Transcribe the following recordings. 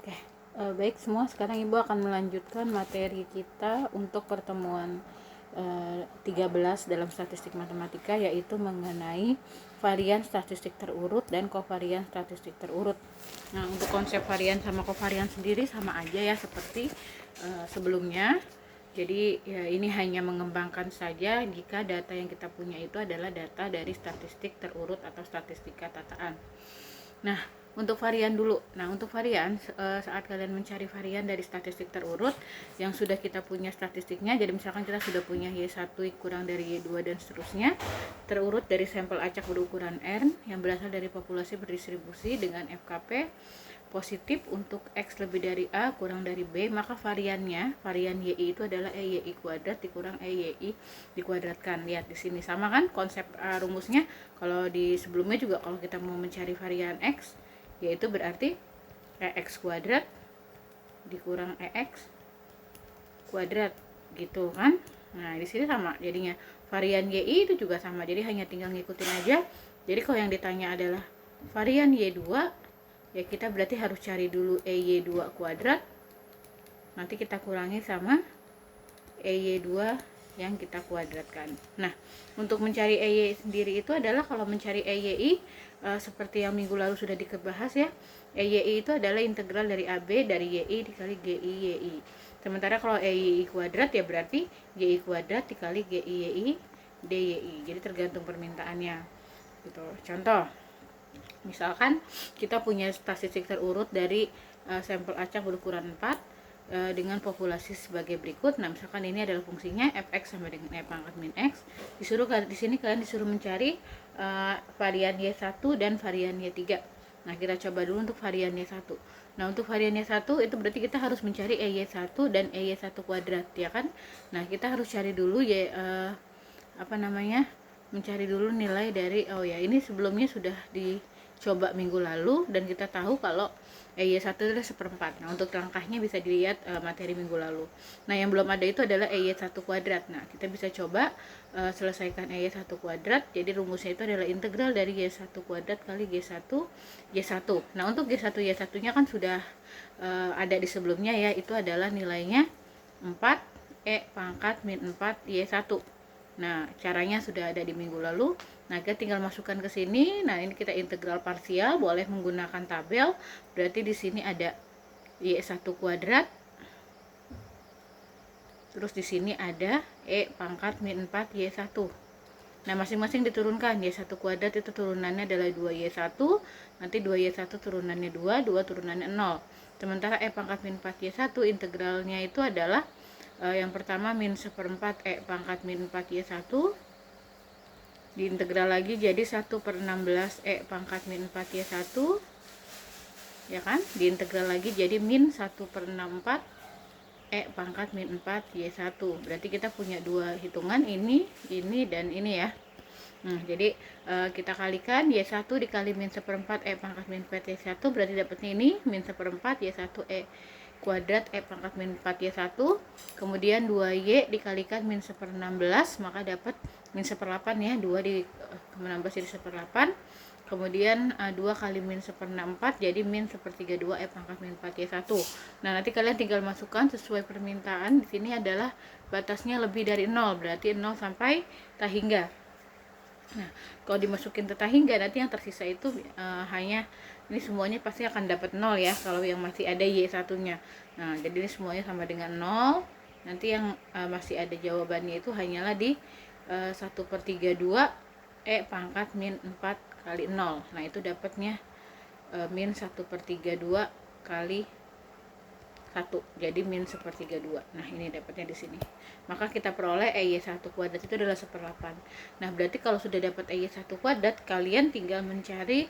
Oke, baik semua, sekarang Ibu akan melanjutkan materi kita untuk pertemuan 13 dalam statistik matematika, yaitu mengenai varian statistik terurut dan kovarian statistik terurut. Nah, untuk konsep varian sama kovarian sendiri sama aja ya seperti sebelumnya. Jadi ya, ini hanya mengembangkan saja jika data yang kita punya itu adalah data dari statistik terurut atau statistika tataan. Nah, untuk varian dulu. Nah, untuk varian saat kalian mencari varian dari statistik terurut yang sudah kita punya statistiknya, jadi misalkan kita sudah punya Y1 kurang dari Y2 dan seterusnya, terurut dari sampel acak berukuran R yang berasal dari populasi berdistribusi dengan FKP positif untuk X lebih dari A kurang dari B, maka varian YI itu adalah EYI kuadrat dikurang EYI dikuadratkan. Lihat di sini sama kan konsep rumusnya. Kalau di sebelumnya juga kalau kita mau mencari varian X, yaitu berarti EX kuadrat dikurang EX kuadrat gitu kan. Nah, di sini sama jadinya. Varian YI itu juga sama. Jadi hanya tinggal ngikutin aja. Jadi kalau yang ditanya adalah varian Y2, ya kita berarti harus cari dulu EY2 kuadrat, nanti kita kurangi sama EY2 yang kita kuadratkan. Nah, untuk mencari EY sendiri itu adalah kalau mencari EYI seperti yang minggu lalu sudah dibahas ya, EYI itu adalah integral dari AB dari YI dikali GI YI. Sementara kalau EYI kuadrat ya berarti YI kuadrat dikali GI YI DYI. Jadi tergantung permintaannya gitu. Contoh, misalkan kita punya statistik terurut dari sampel acak berukuran 4 dengan populasi sebagai berikut. Nah, misalkan ini adalah fungsinya fx sama dengan e pangkat min x. Di sini kalian disuruh mencari varian Y1 dan varian Y3. Nah, kita coba dulu untuk varian Y1. Nah, untuk varian Y1 itu berarti kita harus mencari EY1 dan EY1 kuadrat, ya kan? Nah, kita harus cari dulu mencari dulu nilai dari, oh ya, ini sebelumnya sudah dicoba minggu lalu dan kita tahu kalau EY1 itu adalah seperempat. Nah, untuk langkahnya bisa dilihat materi minggu lalu. Nah, yang belum ada itu adalah EY1 kuadrat. Nah, kita bisa coba selesaikan EY1 kuadrat. Jadi rumusnya itu adalah integral dari Y1 kuadrat kali G1 Y1. Nah, untuk G1 Y1 nya kan sudah ada di sebelumnya ya, itu adalah nilainya 4 E pangkat min 4 Y1. Nah, caranya sudah ada di minggu lalu. Nah, kita tinggal masukkan ke sini. Nah, ini kita integral parsial, boleh menggunakan tabel. Berarti di sini ada Y1 kuadrat. Terus di sini ada E pangkat min 4 Y1. Nah, masing-masing diturunkan. Y1 kuadrat itu turunannya adalah 2Y1. Nanti 2Y1 turunannya 2, 2 turunannya 0. Sementara E pangkat min 4 Y1 integralnya itu adalah yang pertama min 1/4 E pangkat min 4 Y1 diintegral lagi jadi 1/16 E pangkat min 4 Y1, ya kan, diintegral lagi jadi min 1/64 E pangkat min 4 Y1. Berarti kita punya dua hitungan, ini dan ini ya. Jadi kita kalikan Y1 dikali min 1/4 E pangkat min 4 Y1 berarti dapatnya ini min 1/4 Y1 E kuadrat E pangkat min 4 Y1, kemudian 2Y dikalikan min 1/16 maka dapat min 1/8 ya, 2 di 16 jadi 1/8, kemudian 2 kali min 1/64 jadi min 1/32 E pangkat min 4 Y1. Nah, nanti kalian tinggal masukkan sesuai permintaan. Di sini adalah batasnya lebih dari 0, berarti 0 sampai tak hingga. Nah, kalau dimasukin teta hingga nanti yang tersisa itu hanya ini semuanya pasti akan dapat 0 ya kalau yang masih ada Y1 nya. Nah, jadi ini semuanya sama dengan 0. Nanti yang masih ada jawabannya itu hanyalah di 1/32 E pangkat min 4 kali 0. Nah, itu dapatnya min 1/32 kali 1, jadi min 1/32. Nah, ini dapatnya di sini. Maka kita peroleh EY1 kuadrat itu adalah 1/8. Nah, berarti kalau sudah dapat EY1 kuadrat, kalian tinggal mencari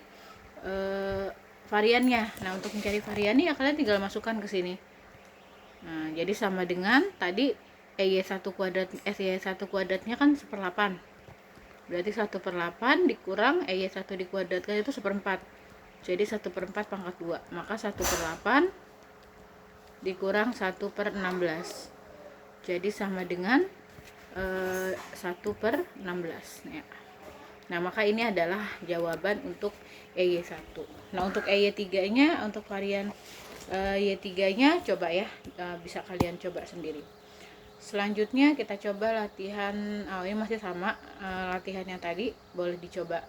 variannya. Nah, untuk mencari variannya ya kalian tinggal masukkan ke sini. Nah, jadi sama dengan tadi EY1 kuadratnya kan 1/8. Berarti 1/8 dikurang EY1 dikuadratkan itu 1/4. Jadi 1/4 pangkat 2. Maka 1/8 dikurang 1/16, jadi sama dengan 1/16 ya. Nah, maka ini adalah jawaban untuk EY1. Nah, untuk EY3 nya, untuk varian Y3 nya coba ya, bisa kalian coba sendiri. Selanjutnya kita coba latihan, ini masih sama latihan yang tadi, boleh dicoba,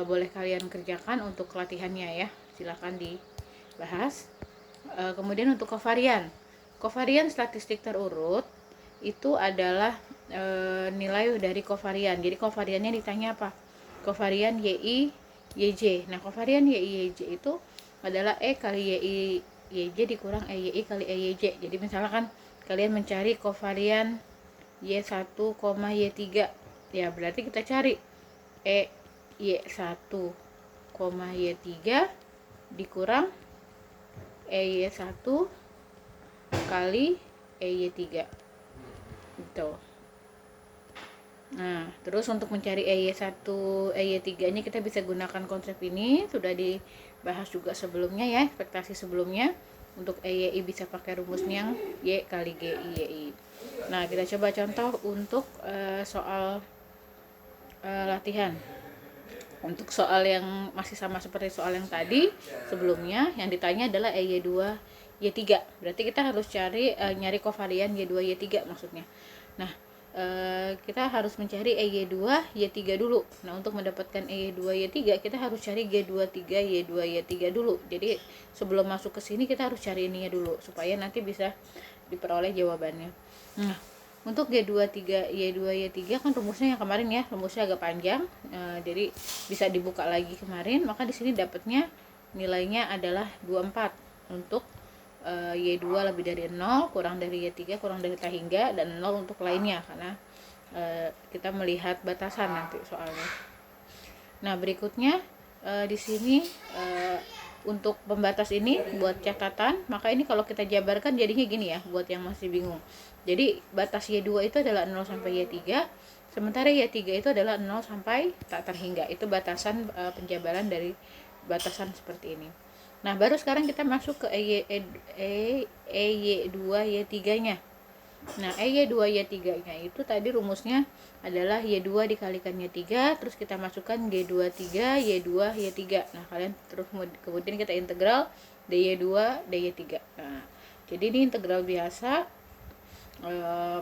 boleh kalian kerjakan untuk latihannya ya, silahkan dibahas. Kemudian untuk kovarian statistik terurut itu adalah nilai dari kovarian. Jadi kovariannya ditanya apa? Kovarian YI YJ. Nah, kovarian YI YJ itu adalah E kali YI YJ dikurang EYI kali EYJ. Jadi misalkan kalian mencari kovarian Y1, Y3. Ya, berarti kita cari Y1, Y3 dikurang EY1 kali EY3. Gitu. Nah, terus untuk mencari EY1, EY3 nya kita bisa gunakan konsep ini, sudah dibahas juga sebelumnya ya, ekspektasi sebelumnya. Untuk EYI bisa pakai rumusnya Y kali GI. Nah, kita coba contoh untuk soal latihan. Untuk soal yang masih sama seperti soal yang tadi sebelumnya, yang ditanya adalah EY2 Y3. Berarti kita harus nyari kovarian Y2 Y3 maksudnya. Nah, kita harus mencari EY2 Y3 dulu. Nah, untuk mendapatkan EY2 Y3 kita harus cari G23 Y2 Y3 dulu. Jadi sebelum masuk ke sini kita harus cari ininya dulu supaya nanti bisa diperoleh jawabannya. Nah, untuk G23 Y2 Y3 kan rumusnya yang kemarin ya, rumusnya agak panjang, jadi bisa dibuka lagi kemarin. Maka di sini dapatnya nilainya adalah 24 untuk Y2 lebih dari 0, kurang dari Y3, kurang dari tak hingga, dan 0 untuk lainnya, karena kita melihat batasan nanti soalnya. Nah, berikutnya di sini untuk pembatas ini buat catatan, maka ini kalau kita jabarkan jadinya gini ya, buat yang masih bingung. Jadi batas Y2 itu adalah 0 sampai Y3, sementara Y3 itu adalah 0 sampai tak terhingga. Itu batasan penjabaran dari batasan seperti ini. Nah, baru sekarang kita masuk ke EY2 Y3 nya. Nah, EY2 Y3 nya itu tadi rumusnya adalah Y2 dikalikan Y3, terus kita masukkan G23 Y2 Y3. Nah, kalian terus kemudian kita integral DY2 DY3. Nah, jadi ini integral biasa,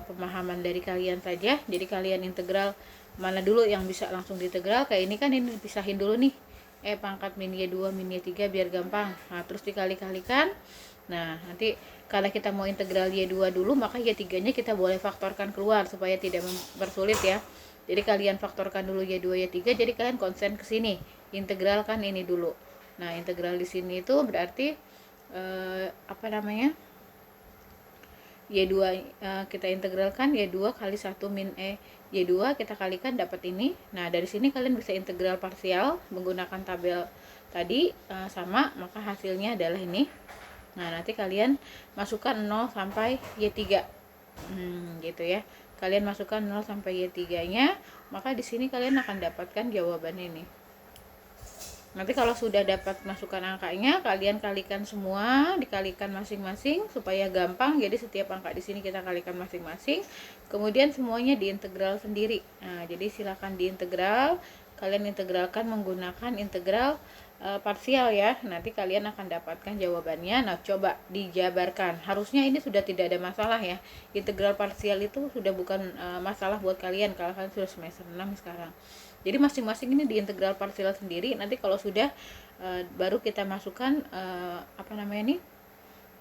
pemahaman dari kalian saja. Jadi kalian integral mana dulu yang bisa langsung diintegral, kayak ini kan ini dipisahin dulu nih, pangkat min Y2 min Y3 biar gampang. Nah, terus dikali-kalikan. Nah, nanti kalau kita mau integral Y2 dulu, maka Y3 nya kita boleh faktorkan keluar supaya tidak mempersulit ya. Jadi kalian faktorkan dulu Y2 Y3, jadi kalian konsen ke sini, integralkan ini dulu. Nah, integral di sini itu berarti Y2 kita integralkan Y2 kali 1 min Y2 kita kalikan dapat ini. Nah, dari sini kalian bisa integral parsial menggunakan tabel tadi sama, maka hasilnya adalah ini. Nah, nanti kalian masukkan 0 sampai Y3. Gitu ya. Kalian masukkan 0 sampai Y3 nya, maka di sini kalian akan dapatkan jawaban ini. Nanti kalau sudah dapat masukkan angkanya, kalian kalikan semua, dikalikan masing-masing supaya gampang. Jadi setiap angka di sini kita kalikan masing-masing. Kemudian semuanya diintegral sendiri. Nah, jadi silakan diintegral. Kalian integralkan menggunakan integral parsial ya. Nanti kalian akan dapatkan jawabannya. Nah, coba dijabarkan. Harusnya ini sudah tidak ada masalah ya. Integral parsial itu sudah bukan masalah buat kalian kalau kalian sudah semester 6 sekarang. Jadi masing-masing ini di integral parsial sendiri. Nanti kalau sudah baru kita masukkan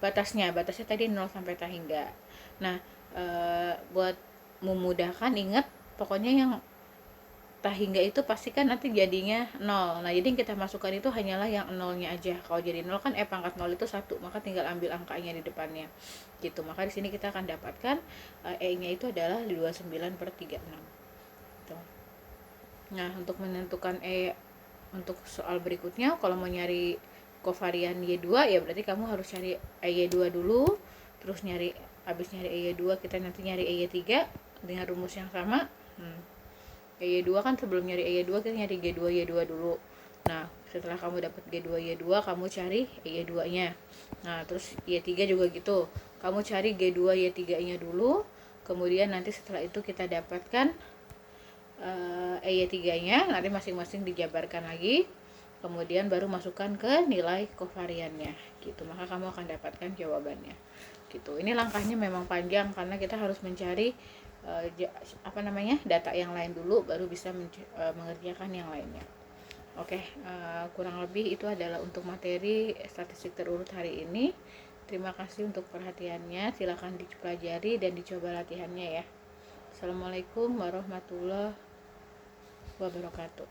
batasnya tadi 0 sampai tak hingga. Nah, buat memudahkan, ingat pokoknya yang tak hingga itu pastikan nanti jadinya 0. Nah, jadi yang kita masukkan itu hanyalah yang 0-nya aja. Kalau jadi 0 kan pangkat 0 itu 1, maka tinggal ambil angkanya di depannya. Gitu. Maka di sini kita akan dapatkan E-nya itu adalah 29/36. Gitu. Nah, untuk menentukan untuk soal berikutnya, kalau mau nyari kovarian Y2 ya berarti kamu harus cari EY2 dulu, terus habis nyari EY2 kita nanti nyari EY3 dengan rumus yang sama. EY2 kan sebelum nyari EY2 kita nyari G2 Y2 dulu. Nah, setelah kamu dapat G2 Y2, kamu cari EY2 nya. Nah, terus Y3 juga gitu, kamu cari G2 Y3 nya dulu, kemudian nanti setelah itu kita dapatkan EY3 nya, nanti masing-masing dijabarkan lagi. kemudian baru masukkan ke nilai kovariannya gitu, maka kamu akan dapatkan jawabannya gitu. Ini langkahnya memang panjang karena kita harus mencari data yang lain dulu baru bisa mengerjakan yang lainnya. Oke, kurang lebih itu adalah untuk materi statistik terurut hari ini. Terima kasih untuk perhatiannya, silakan dipelajari dan dicoba latihannya ya. Assalamualaikum warahmatullahi wabarakatuh.